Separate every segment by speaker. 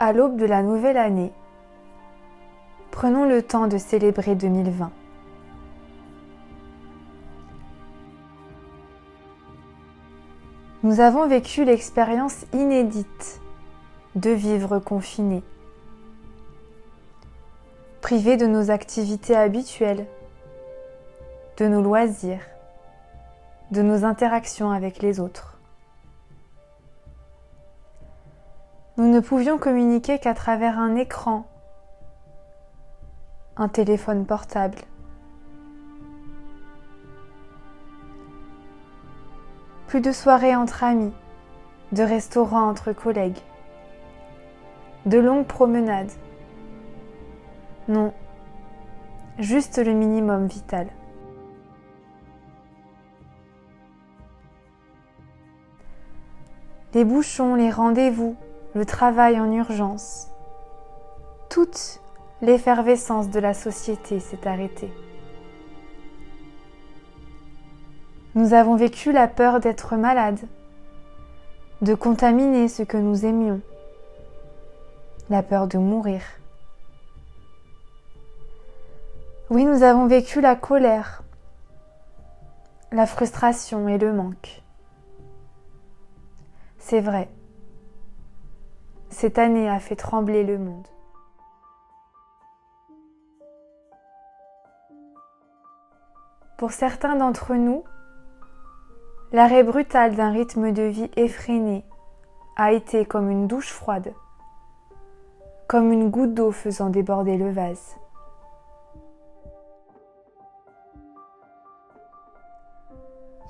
Speaker 1: À l'aube de la nouvelle année, prenons le temps de célébrer 2020. Nous avons vécu l'expérience inédite de vivre confinés, privés de nos activités habituelles, de nos loisirs, de nos interactions avec les autres. Nous ne pouvions communiquer qu'à travers un écran, un téléphone portable. Plus de soirées entre amis, de restaurants entre collègues, de longues promenades. Non, juste le minimum vital. Les bouchons, les rendez-vous, le travail en urgence. Toute l'effervescence de la société s'est arrêtée. Nous avons vécu la peur d'être malades, de contaminer ce que nous aimions, la peur de mourir. Oui, nous avons vécu la colère, la frustration et le manque. C'est vrai, cette année a fait trembler le monde. Pour certains d'entre nous, l'arrêt brutal d'un rythme de vie effréné a été comme une douche froide, comme une goutte d'eau faisant déborder le vase.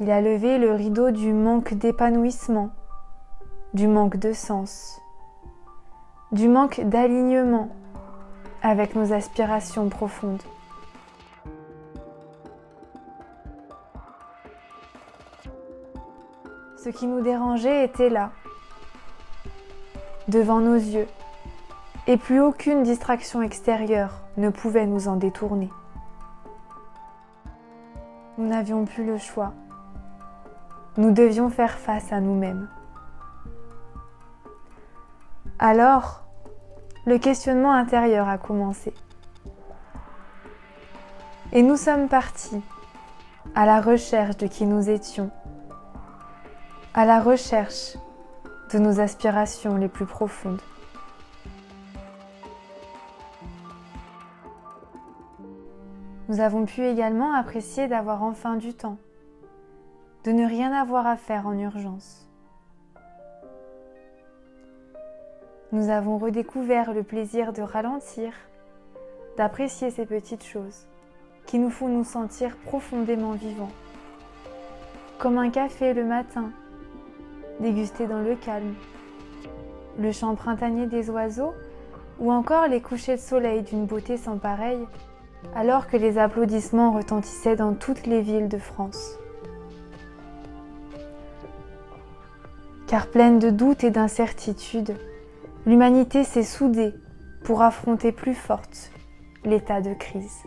Speaker 1: Il a levé le rideau du manque d'épanouissement, du manque de sens, du manque d'alignement avec nos aspirations profondes. Ce qui nous dérangeait était là, devant nos yeux, et plus aucune distraction extérieure ne pouvait nous en détourner. Nous n'avions plus le choix. Nous devions faire face à nous-mêmes. Alors, le questionnement intérieur a commencé. Et nous sommes partis à la recherche de qui nous étions, à la recherche de nos aspirations les plus profondes. Nous avons pu également apprécier d'avoir enfin du temps, de ne rien avoir à faire en urgence. Nous avons redécouvert le plaisir de ralentir, d'apprécier ces petites choses qui nous font nous sentir profondément vivants. Comme un café le matin, dégusté dans le calme, le chant printanier des oiseaux ou encore les couchers de soleil d'une beauté sans pareille, alors que les applaudissements retentissaient dans toutes les villes de France. Car pleine de doutes et d'incertitudes, l'humanité s'est soudée pour affronter plus forte l'état de crise.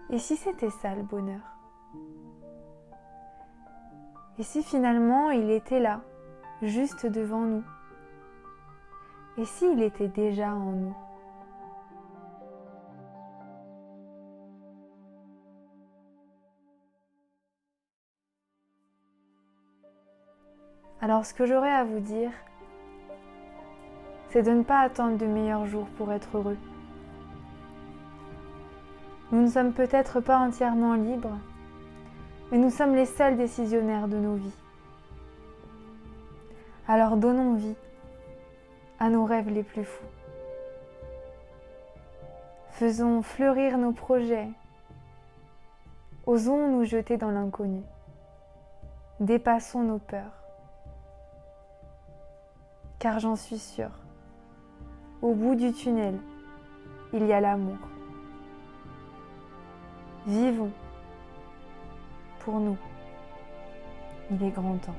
Speaker 1: Et si c'était ça le bonheur ? Et si finalement il était là, juste devant nous ? Et s'il était déjà en nous ? Alors ce que j'aurais à vous dire, c'est de ne pas attendre de meilleurs jours pour être heureux. Nous ne sommes peut-être pas entièrement libres, mais nous sommes les seuls décisionnaires de nos vies. Alors donnons vie à nos rêves les plus fous. Faisons fleurir nos projets. Osons nous jeter dans l'inconnu. Dépassons nos peurs. Car j'en suis sûre, au bout du tunnel, il y a l'amour. Vivons pour nous. Il est grand temps.